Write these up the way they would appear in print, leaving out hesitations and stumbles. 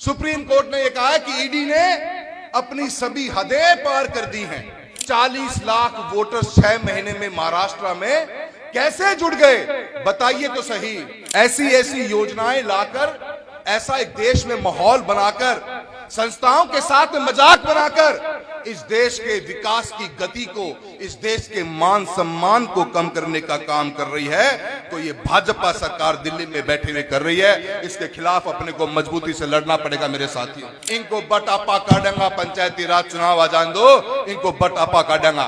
Supreme court ने यह कहा है कि ईडी ने अपनी सभी हदें पार कर दी हैं। 40 लाख वोटर्स 6 महीने में महाराष्ट्र में कैसे जुड़ गए, बताइए तो सही। ऐसी ऐसी योजनाएं लाकर, ऐसा एक देश में माहौल बनाकर, संस्थाओं के साथ में मजाक बनाकर इस देश के विकास की गति को, इस देश के मान सम्मान को कम करने का काम कर रही है, तो ये भाजपा सरकार दिल्ली में बैठे हुए कर रही है। इसके खिलाफ अपने को मजबूती से लड़ना पड़ेगा मेरे साथियों। इनको बटापा काटेंगा, पंचायती राज चुनाव आ जान दो, इनको बटापा काटेंगा।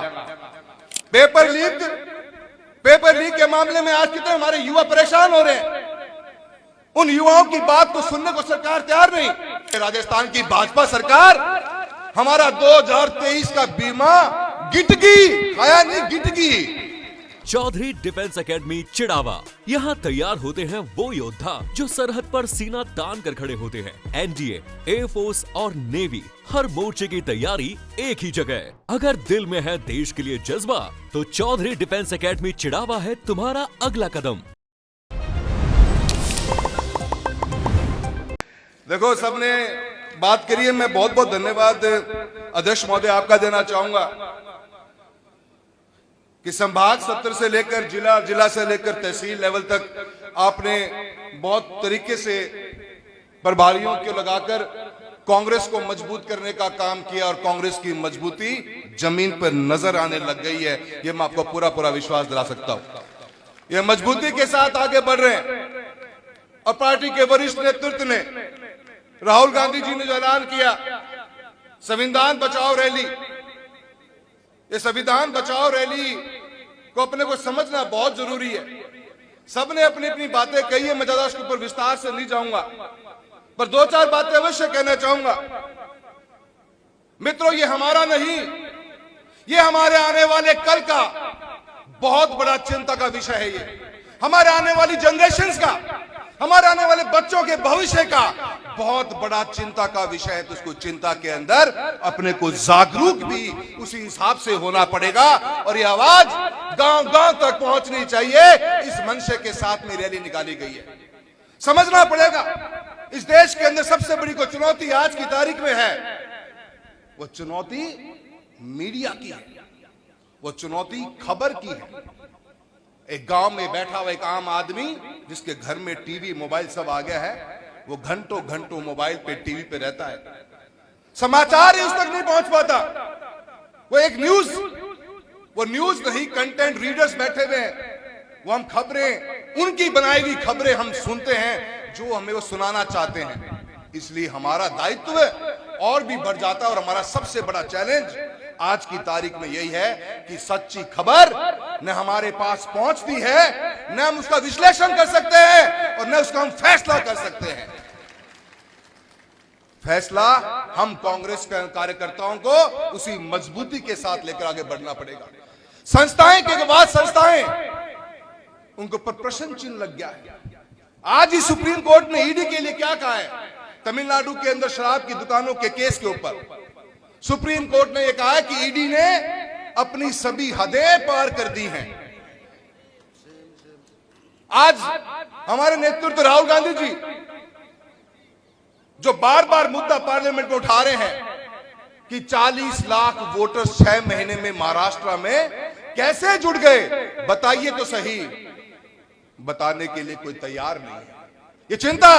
पेपर लीक के मामले में आज कितने हमारे युवा परेशान हो रहे हैं। उन युवाओं की बात को सुनने को सरकार तैयार नहीं। राजस्थान की भाजपा सरकार हमारा 2023 का बीमा गिटगी खाया नहीं, गिटगी। चौधरी डिफेंस एकेडमी चिड़ावा, यहाँ तैयार होते हैं वो योद्धा जो सरहद पर सीना तान कर खड़े होते हैं। एनडीए, एयरफोर्स और नेवी, हर मोर्चे की तैयारी एक ही जगह। अगर दिल में है देश के लिए जज्बा, तो चौधरी डिफेंस एकेडमी चिड़ावा है तुम्हारा अगला कदम। देखो, सबने बात करी है, मैं बहुत बहुत धन्यवाद अध्यक्ष महोदय आपका देना चाहूंगा कि संभाग स्तर से लेकर जिला से लेकर तहसील लेवल तक आपने बहुत तरीके से प्रभारियों को लगाकर कांग्रेस को मजबूत करने का काम किया और कांग्रेस की मजबूती जमीन पर नजर आने लग गई है। यह मैं आपको पूरा विश्वास दिला सकता हूं। यह मजबूती के साथ आगे बढ़ रहे हैं और पार्टी के वरिष्ठ नेतृत्व ने, राहुल गांधी जी ने जो ऐलान किया, संविधान बचाओ रैली, ये संविधान बचाओ रैली को अपने को समझना बहुत जरूरी है। सबने अपनी अपनी बातें कही है, मैं ज्यादा उसके ऊपर विस्तार से नहीं जाऊंगा, पर 2-4 बातें अवश्य कहना चाहूंगा। मित्रों, ये हमारा नहीं, ये हमारे आने वाले कल का बहुत बड़ा चिंता का विषय है। ये हमारे आने वाली जनरेशंस का, हमारे आने वाले बच्चों के भविष्य का बहुत बड़ा चिंता का विषय है। तो उसको चिंता के अंदर अपने को जागरूक भी उसी हिसाब से होना पड़ेगा और ये आवाज गांव-गांव तक पहुंचनी चाहिए। इस मंशे के साथ में रैली निकाली गई है। समझना पड़ेगा, इस देश के अंदर सबसे बड़ी कोई चुनौती आज की तारीख में है, वो चुनौती मीडिया की है, वो चुनौती खबर की है। एक गांव में बैठा हुआ एक आम आदमी जिसके घर में टीवी मोबाइल सब आ गया है, वो घंटों घंटों मोबाइल पे टीवी पे रहता है, समाचार ही उस तक नहीं पहुंच पाता। वो एक न्यूज नहीं, कंटेंट रीडर्स बैठे हुए हैं, वो हम खबरें, उनकी बनाई हुई खबरें हम सुनते हैं जो हमें वो सुनाना चाहते हैं। इसलिए हमारा दायित्व और भी बढ़ जाता है और हमारा सबसे बड़ा चैलेंज आज की तारीख में यही है कि सच्ची खबर न हमारे पास पहुंचती है, न हम उसका विश्लेषण कर सकते हैं और न उसका हम फैसला कर सकते हैं। फैसला हम कांग्रेस के कार्यकर्ताओं को उसी मजबूती के साथ लेकर आगे बढ़ना पड़ेगा। संस्थाएं के बाद संस्थाएं, उनको पर प्रश्न चिन्ह लग गया है। आज ही सुप्रीम कोर्ट ने ईडी के लिए क्या कहा है? तमिलनाडु के अंदर शराब की दुकानों के केस के ऊपर सुप्रीम कोर्ट ने यह कहा है कि ईडी ने अपनी सभी हदें पार कर दी हैं। आज हमारे नेतृत्व राहुल गांधी जी जो बार बार मुद्दा पार्लियामेंट में उठा रहे हैं कि 40 लाख वोटर्स 6 महीने में महाराष्ट्र में कैसे जुड़ गए, बताइए तो सही। बताने के लिए कोई तैयार नहीं है। ये चिंता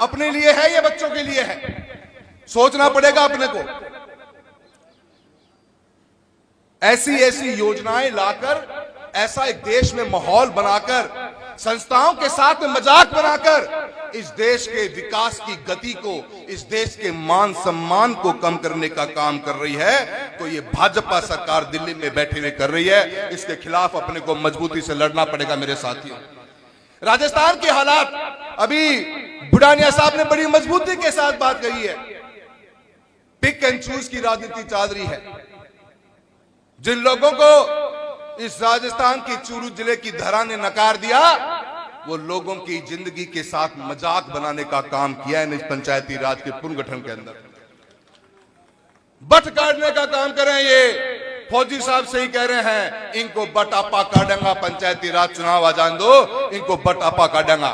अपने लिए है, ये बच्चों के लिए है। सोचना पड़ेगा अपने को। ऐसी ऐसी योजनाएं लाकर, ऐसा एक देश में माहौल बनाकर, संस्थाओं के साथ में मजाक बनाकर इस देश के विकास की गति को, इस देश के मान सम्मान को कम करने का काम कर रही है, तो ये भाजपा सरकार दिल्ली में बैठे हुए कर रही है। इसके खिलाफ अपने को मजबूती से लड़ना पड़ेगा मेरे साथियों। राजस्थान के हालात, अभी बुढ़ानिया साहब ने बड़ी मजबूती के साथ बात कही है। पिक एंड चूज की राजनीति चल रही है। जिन लोगों को इस राजस्थान की चूरू जिले की धरा ने नकार दिया, वो लोगों की जिंदगी के साथ मजाक बनाने का काम किया है। इस पंचायती राज के पुनर्गठन के अंदर बट काटने का काम कर रहे हैं। ये फौजी साहब सही कह रहे हैं, इनको बटापा काटेंगा, पंचायती राज चुनाव आ जान दो, इनको बटापा काटेंगा।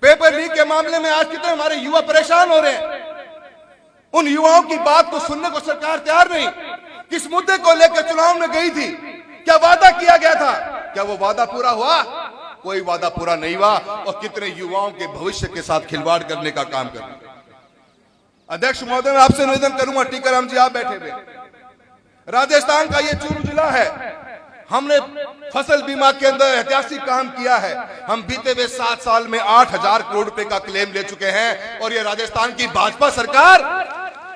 पेपर लीक के मामले में आज कितने हमारे युवा परेशान हो रहे हैं। उन युवाओं की बात को सुनने को सरकार तैयार नहीं। किस मुद्दे को लेकर चुनाव में गई थी, क्या वादा किया गया था, क्या वो वादा पूरा हुआ? कोई वादा पूरा नहीं हुआ और कितने युवाओं के भविष्य के साथ खिलवाड़ करने का काम कर रहे। अध्यक्ष महोदय, मैं आपसे निवेदन करूंगा, टीकाराम जी आप बैठे हुए, राजस्थान का ये चूरू जिला है। हमने फसल बीमा के अंदर ऐतिहासिक काम किया है। हम बीते हुए 7 साल में 8,000 करोड़ रुपए का क्लेम ले चुके हैं और ये राजस्थान की भाजपा सरकार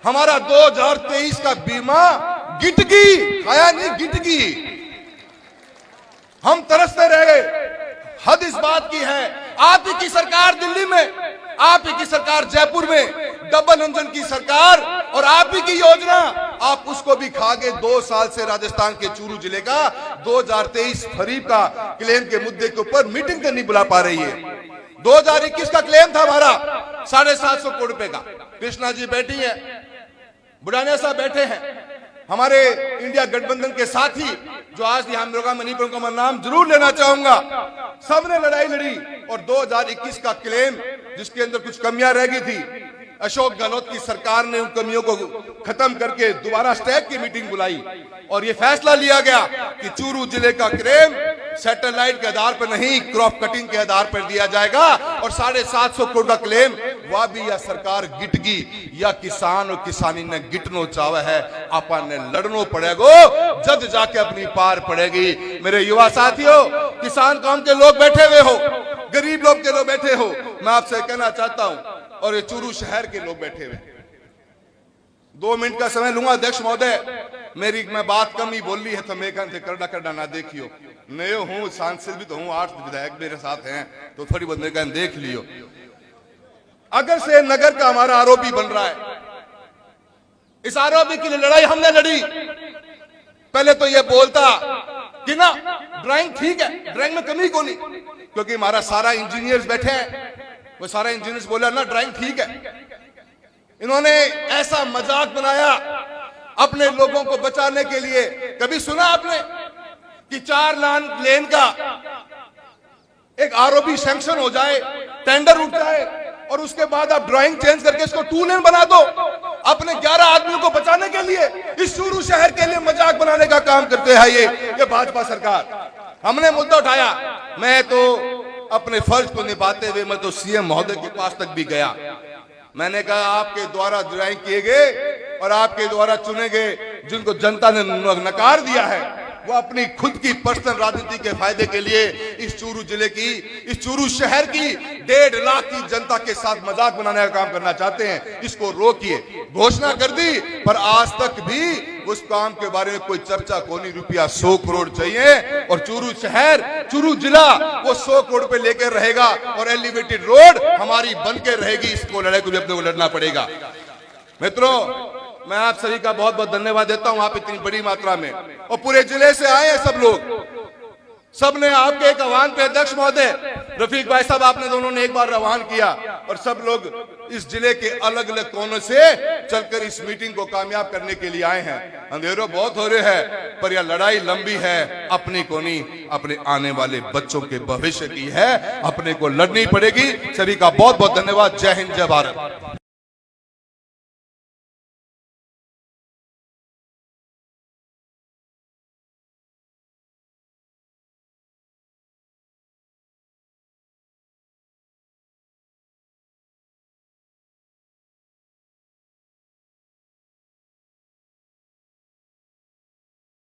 हमारा 2023 का बीमा गिटगी खाया नहीं, गिटगी। हम तरसते रह गए। हद इस बात की है, आप ही की सरकार दिल्ली में, आप ही की सरकार जयपुर में, डबल इंजन की सरकार और आप ही की योजना, आप उसको भी खा गए। 2 साल से राजस्थान के चूरू जिले का 2023 खरीफ का क्लेम के मुद्दे के ऊपर मीटिंग नहीं बुला पा रही है। 2021 का क्लेम था हमारा 750 करोड़ रुपए का। कृष्णा जी बैठी है, बुढ़ानिया साहब बैठे हैं, हमारे इंडिया गठबंधन के साथी जो आज यहाँ लोग मणिपुर का मैं नाम जरूर लेना चाहूंगा, सबने लड़ाई लड़ी और 2021 का क्लेम जिसके अंदर कुछ कमियां रह गई थी, अशोक गहलोत की सरकार ने उन कमियों को खत्म करके दोबारा स्टैक की मीटिंग बुलाई और यह फैसला लिया गया कि चूरू जिले का क्लेम सैटेलाइट के आधार पर नहीं, क्रॉप कटिंग के आधार पर दिया जाएगा और 750 करोड़ का क्लेम वह भी या सरकार गिटगी या किसान और किसानी ने गिटनो चावा है, अपन ने लड़नो पड़ेगो, जद जाके अपनी पार पड़ेगी। मेरे युवा साथियों, किसान कौम के लोग बैठे हुए हो, गरीब लोग के लोग बैठे हो, मैं आपसे कहना चाहता हूं, और ये चूरू शहर के लोग बैठे हुए, 2 मिनट का समय लूंगा अध्यक्ष महोदय। मैं बात कम ही बोल ली है तो मैं कहते करना ना देखियो, नयो हूं, सांसद भी तो हूं, 8 विधायक मेरे साथ हैं तो थोड़ी बहुत मेरे कहते देख लियो। अगर से नगर का हमारा आरोपी बन रहा है, इस आरोपी के लिए लड़ाई हमने लड़ी। पहले तो ये बोलता कि ना ड्राइंग ठीक है, ड्राइंग में कमी को नहीं, क्योंकि हमारा सारा इंजीनियर्स बैठे हैं, वो सारे इंजीनियर्स बोला ना ड्राइंग ठीक है। इन्होंने ऐसा मजाक बनाया अपने लोगों को बचाने के लिए। कभी सुना आपने कि 4 लेन का एक आरओबी सैंक्शन हो जाए, टेंडर उठ जाए और उसके बाद आप ड्राइंग चेंज करके इसको 2 लेन बना दो अपने 11 आदमियों को बचाने के लिए? इस चूरू शहर के लिए मजाक बनाने का काम करते हैं ये भाजपा सरकार। हमने मुद्दा उठाया, मैं तो अपने फर्ज को निभाते हुए मैं तो सीएम महोदय के पास तक भी गया। मैंने कहा आपके द्वारा ड्राइंग किए गए और आपके द्वारा चुने गए जिनको जनता ने नकार दिया है, वो अपनी खुद की पर्सनल राजनीति के फायदे के लिए इस चूरू जिले की, इस चूरू शहर की 1.5 लाख की जनता के साथ मजाक बनाने का काम करना चाहते हैं। इसको रोकिए। घोषणा कर दी पर आज तक भी उस काम के बारे में कोई चर्चा को नहीं। रुपया 100 करोड़ चाहिए और चूरू शहर, चूरू जिला वो 100 करोड़ पे लेकर रहेगा और एलिवेटेड रोड हमारी बन के रहेगी। इसको लड़ाई को भी अपने को लड़ना पड़ेगा। मित्रों, मैं आप सभी का बहुत बहुत धन्यवाद देता हूं। आप इतनी बड़ी मात्रा में और पूरे जिले से आए हैं सब लोग, सबने आपके एक आह्वान पे अध्यक्ष महोदय रफीक भाई साहब आपने दोनों ने एक बार आह्वान किया और सब लोग इस जिले के अलग अलग कोनों से चलकर इस मीटिंग को कामयाब करने के लिए आए हैं। अंधेरों बहुत हो रहे हैं पर यह लड़ाई लंबी है, अपनी को नहीं, अपने आने वाले बच्चों के भविष्य की है, अपने को लड़नी पड़ेगी। सभी का बहुत बहुत धन्यवाद। जय हिंद, जय भारत।